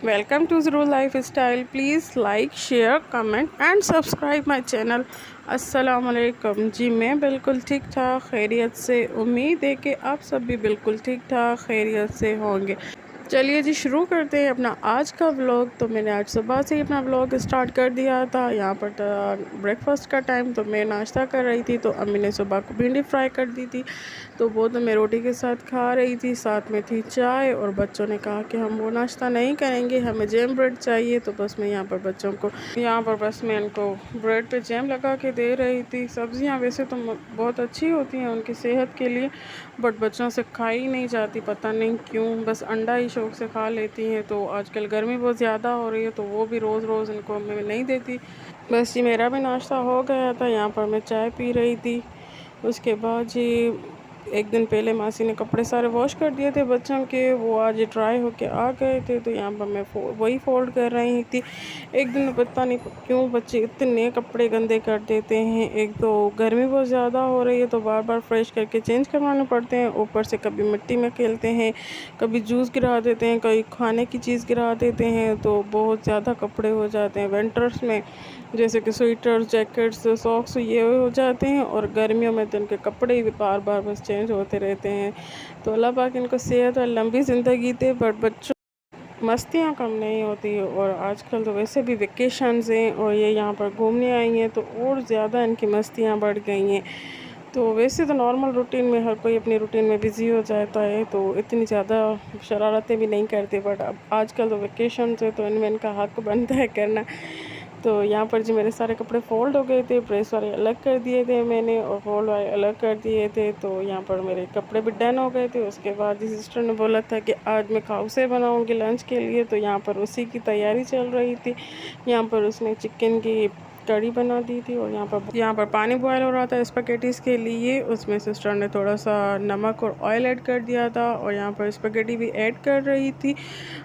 Welcome to Zero Lifestyle. Please like, share, comment and subscribe my channel. अस्सलाम वालेकुम जी। मैं बिल्कुल ठीक ठाक खैरियत से, उम्मीद है कि आप सब भी बिल्कुल ठीक ठाक खैरियत से होंगे। चलिए जी, शुरू करते हैं अपना आज का व्लॉग। तो मैंने आज सुबह से ही अपना व्लॉग स्टार्ट कर दिया था। यहाँ पर ब्रेकफास्ट का टाइम, तो मैं नाश्ता कर रही थी। तो अम्मी ने सुबह को भिंडी फ्राई कर दी थी, तो वो तो मैं रोटी के साथ खा रही थी। साथ में थी चाय, और बच्चों ने कहा कि हम वो नाश्ता नहीं करेंगे, हमें जैम ब्रेड चाहिए। तो बस मैं यहाँ पर बच्चों को बस मैं इनको ब्रेड पे जैम लगा के दे रही थी। सब्ज़ियाँ वैसे तो बहुत अच्छी होती हैं उनकी सेहत के लिए, बट बच्चों से खाई नहीं जाती, पता नहीं क्यों। बस अंडा ही शौक़ से खा लेती हैं। तो आजकल गर्मी बहुत ज़्यादा हो रही है, तो वो भी रोज़ रोज़ इनको मैं नहीं देती। बस जी, मेरा भी नाश्ता हो गया था। यहाँ पर मैं चाय पी रही थी। उसके बाद जी, एक दिन पहले मासी ने कपड़े सारे वॉश कर दिए थे बच्चों के, वो आज ड्राई होके आ गए थे। तो यहाँ पर मैं वही फ़ोल्ड कर रही थी। एक दिन पता नहीं क्यों बच्चे इतने कपड़े गंदे कर देते हैं। एक तो गर्मी बहुत ज़्यादा हो रही है, तो बार बार फ्रेश करके चेंज करवाने पड़ते हैं। ऊपर से कभी मिट्टी में खेलते हैं, कभी जूस गिरा देते हैं, कभी खाने की चीज़ गिरा देते हैं। तो बहुत ज़्यादा कपड़े हो जाते हैं विंटर्स में, जैसे कि स्वेटर, जैकेट्स, सॉक्स ये हो जाते हैं। और गर्मियों में तो इनके कपड़े भी बार बार बस चेंज होते रहते हैं। तो अल्लाह पाक इनको सेहत और लंबी ज़िंदगी दे, बट बच्चों मस्तियाँ कम नहीं होती। और आजकल तो वैसे भी वेकेशंस हैं, और ये यहाँ पर घूमने आई हैं, तो और ज़्यादा इनकी मस्तियाँ बढ़ गई हैं। तो वैसे तो नॉर्मल रूटीन में हर कोई अपनी रूटीन में बिज़ी हो जाता है, तो इतनी ज़्यादा शरारतें भी नहीं करते। बट अब आजकल तो वेकेशन है, तो इनमें इनका हक बनता है करना। तो यहाँ पर जी मेरे सारे कपड़े फ़ोल्ड हो गए थे, प्रेस वाले अलग कर दिए थे मैंने, और फोल्ड वाले अलग कर दिए थे। तो यहाँ पर मेरे कपड़े भी डन हो गए थे। उसके बाद जी सिस्टर ने बोला था कि आज मैं खाउसे बनाऊँगी लंच के लिए, तो यहाँ पर उसी की तैयारी चल रही थी। यहाँ पर उसने चिकन की कड़ी बना दी थी, और यहाँ पर पानी बॉयल हो रहा था स्पैगेटीज़ के लिए। उसमें सिस्टर ने थोड़ा सा नमक और ऑयल ऐड कर दिया था, और यहाँ पर स्पैगेटी भी ऐड कर रही थी।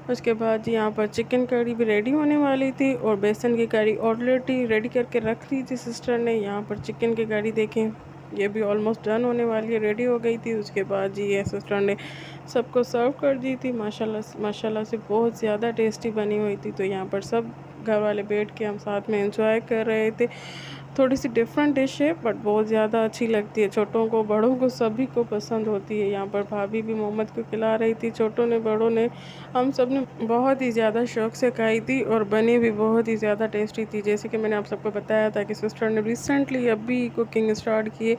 उसके बाद यहाँ पर चिकन कड़ी भी रेडी होने वाली थी, और बेसन की कड़ी ऑलरेडी रेडी करके रख दी थी सिस्टर ने। यहाँ पर चिकन की कड़ी देखें, ये भी ऑलमोस्ट डन होने वाली है, रेडी हो गई थी। उसके बाद जी ये सिस्टर ने सबको सर्व कर दी थी। माशाल्लाह से बहुत ज़्यादा टेस्टी बनी हुई थी। तो यहाँ पर सब घर वाले बैठ के हम साथ में एंजॉय कर रहे थे। थोड़ी सी डिफरेंट डिश है, बट बहुत ज़्यादा अच्छी लगती है। छोटों को, बड़ों को, सभी को पसंद होती है। यहाँ पर भाभी भी मोहम्मद को खिला रही थी, छोटों ने, बड़ों ने, हम सब ने बहुत ही ज़्यादा शौक़ से खाई थी, और बनी भी बहुत ही ज़्यादा टेस्टी थी। जैसे कि मैंने आप सबको बताया था कि सिस्टर ने रिसेंटली अभी कुकिंग स्टार्ट की है,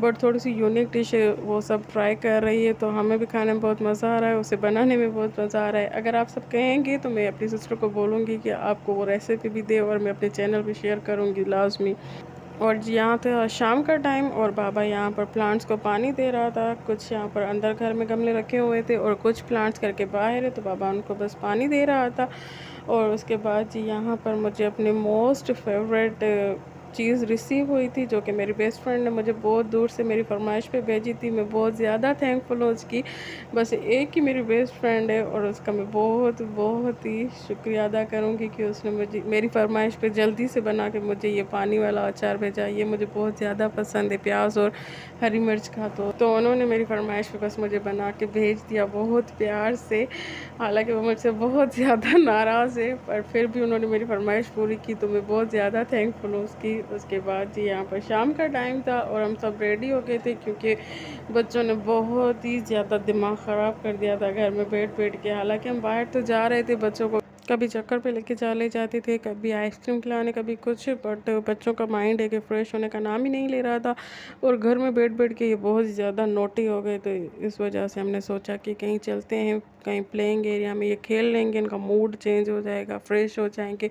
बट थोड़ी सी यूनिक डिश है, वो सब ट्राई कर रही है। तो हमें भी खाने में बहुत मज़ा आ रहा है, उसे बनाने में बहुत मज़ा आ रहा है। अगर आप सब कहेंगे तो मैं अपनी सिस्टर को बोलूँगी कि आपको वो रेसिपी भी दे, और मैं अपने चैनल पर शेयर करूँगी लाजमी। और जी यहाँ था शाम का टाइम, और बाबा यहाँ पर प्लांट्स को पानी दे रहा था। कुछ यहाँ पर अंदर घर में गमले रखे हुए थे, और कुछ प्लांट्स करके बाहर है, तो बाबा उनको बस पानी दे रहा था। और उसके बाद जी यहाँ पर मुझे अपने मोस्ट फेवरेट चीज़ रिसीव हुई थी, जो कि मेरी बेस्ट फ्रेंड ने मुझे बहुत दूर से मेरी फरमाइश पे भेजी थी। मैं बहुत ज़्यादा थैंकफुल हूँ उसकी। बस एक ही मेरी बेस्ट फ्रेंड है, और उसका मैं बहुत बहुत ही शुक्रिया अदा करूँगी कि उसने मुझे मेरी फरमाइश पे जल्दी से बना के मुझे ये पानी वाला अचार भेजा। ये मुझे बहुत ज़्यादा पसंद है, प्याज और हरी मिर्च का। तो उन्होंने मेरी फरमाइश पे बस मुझे बना के भेज दिया बहुत प्यार से। हालांकि वो मुझसे बहुत ज़्यादा नाराज़ है, पर फिर भी उन्होंने मेरी फरमाइश पूरी की, तो मैं बहुत ज़्यादा थैंकफुल हूँ उसकी। उसके बाद जी यहाँ पर शाम का टाइम था, और हम सब रेडी हो गए थे, क्योंकि बच्चों ने बहुत ही ज़्यादा दिमाग ख़राब कर दिया था घर में बैठ बैठ के। हालांकि हम बाहर तो जा रहे थे, बच्चों को कभी चक्कर पे लेके चले जाते थे, कभी आइसक्रीम खिलाने, कभी कुछ, बट बच्चों का माइंड है कि फ़्रेश होने का नाम ही नहीं ले रहा था, और घर में बैठ बैठ के ये बहुत ज़्यादा नोटी हो गए। तो इस वजह से हमने सोचा कि कहीं चलते हैं, कहीं प्लेइंग एरिया में ये खेल लेंगे, इनका मूड चेंज हो जाएगा, फ्रेश हो जाएंगे,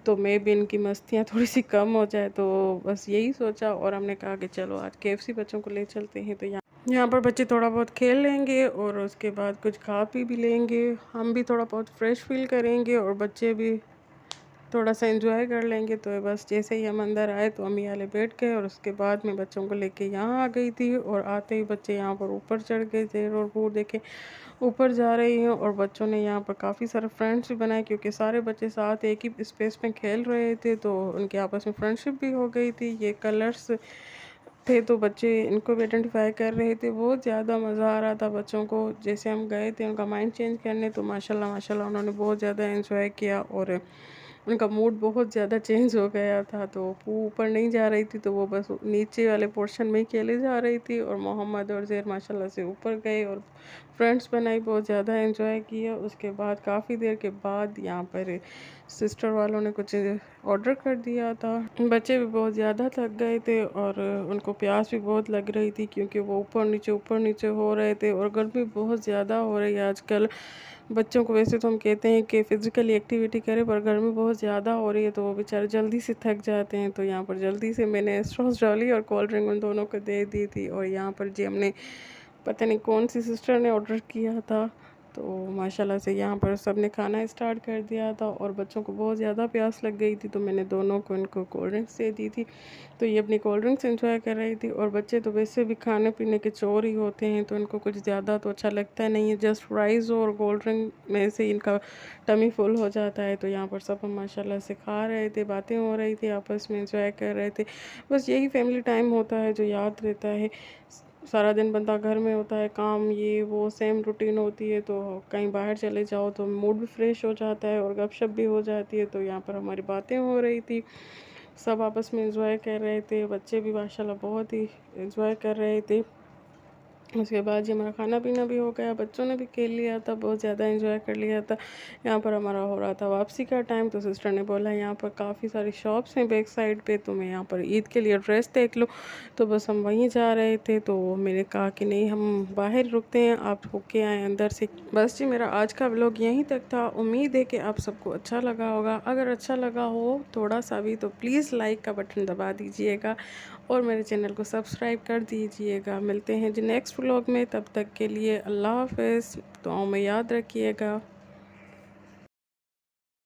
तो मे भी इनकी मस्तियाँ थोड़ी सी कम हो जाए। तो बस यही सोचा, और हमने कहा कि चलो आज KFC बच्चों को ले चलते हैं। तो यहाँ पर बच्चे थोड़ा बहुत खेल लेंगे, और उसके बाद कुछ खा पी भी लेंगे, हम भी थोड़ा बहुत फ्रेश फील करेंगे, और बच्चे भी थोड़ा सा एंजॉय कर लेंगे। तो बस जैसे ही हम अंदर आए, तो अम्मी वाले बैठ गए, और उसके बाद मैं बच्चों को लेके यहाँ आ गई थी। और आते ही बच्चे यहाँ पर ऊपर चढ़ गए थे, और वो देखे ऊपर जा रही हैं, और बच्चों ने यहाँ पर काफ़ी सारे फ्रेंड्स भी बनाए, क्योंकि सारे बच्चे साथ एक ही स्पेस में खेल रहे थे, तो उनके आपस में फ्रेंडशिप भी हो गई थी। ये कलर्स थे तो बच्चे इनको भी आइडेंटिफाई कर रहे थे। बहुत ज़्यादा मज़ा आ रहा था बच्चों को। जैसे हम गए थे उनका माइंड चेंज करने, तो माशाल्लाह माशाल्लाह उन्होंने बहुत ज़्यादा एंजॉय किया और उनका मूड बहुत ज़्यादा चेंज हो गया था। तो वो ऊपर नहीं जा रही थी, तो वो बस नीचे वाले पोर्शन में ही खेले जा रही थी और मोहम्मद और ज़ेर माशाल्लाह से ऊपर गए और फ्रेंड्स बनाई, बहुत ज़्यादा एंजॉय किया। उसके बाद काफ़ी देर के बाद यहाँ पर सिस्टर वालों ने कुछ ऑर्डर कर दिया था। बच्चे भी बहुत ज़्यादा थक गए थे और उनको प्यास भी बहुत लग रही थी, क्योंकि वो ऊपर नीचे हो रहे थे और गर्मी बहुत ज़्यादा हो रही है आजकल। बच्चों को वैसे तो हम कहते हैं कि फ़िज़िकली एक्टिविटी करें, पर गर्मी बहुत ज़्यादा हो रही है तो वो बेचारे जल्दी से थक जाते हैं। तो यहाँ पर जल्दी से मैंने स्ट्रॉस डाली और कोल्ड ड्रिंक उन दोनों को दे दी थी। और यहाँ पर जी हमने पता नहीं कौन सी सिस्टर ने ऑर्डर किया था, तो माशाल्लाह से यहाँ पर सब ने खाना स्टार्ट कर दिया था और बच्चों को बहुत ज़्यादा प्यास लग गई थी, तो मैंने दोनों को इनको कोल्ड ड्रिंक्स दे दी थी। तो ये अपनी कोल्ड ड्रिंक्स एंजॉय कर रही थी। और बच्चे तो वैसे भी खाने पीने के चोर ही होते हैं, तो इनको कुछ ज़्यादा तो अच्छा लगता नहीं है। जस्ट राइस और कोल्ड ड्रिंक में से इनका टमी फुल हो जाता है। तो यहाँ पर सब हम माशाल्लाह से खा रहे थे, बातें हो रही थी, आपस में एंजॉय कर रहे थे। बस यही फैमिली टाइम होता है जो याद रहता है। सारा दिन बंदा घर में होता है, काम ये वो सेम रूटीन होती है, तो कहीं बाहर चले जाओ तो मूड भी फ्रेश हो जाता है और गपशप भी हो जाती है। तो यहाँ पर हमारी बातें हो रही थी, सब आपस में एंजॉय कर रहे थे। बच्चे भी माशाल्लाह बहुत ही एंजॉय कर रहे थे। उसके बाद जी हमारा खाना पीना भी हो गया, बच्चों ने भी खेल लिया था, बहुत ज़्यादा एंजॉय कर लिया था। यहाँ पर हमारा हो रहा था वापसी का टाइम, तो सिस्टर ने बोला यहाँ पर काफ़ी सारी शॉप्स हैं बैक साइड पे, तो मैं यहाँ पर ईद के लिए ड्रेस देख लो। तो बस हम वहीं जा रहे थे, तो मैंने कहा कि नहीं हम बाहर रुकते हैं, आप होके आए अंदर से। बस जी मेरा आज का व्लॉग यहीं तक था। उम्मीद है कि आप सबको अच्छा लगा होगा। अगर अच्छा लगा हो थोड़ा सा भी, तो प्लीज़ लाइक का बटन दबा दीजिएगा और मेरे चैनल को सब्सक्राइब कर दीजिएगा। मिलते हैं जी नेक्स्ट व्लॉग में, तब तक के लिए अल्लाह हाफ़िज़। दुआओं में याद रखिएगा।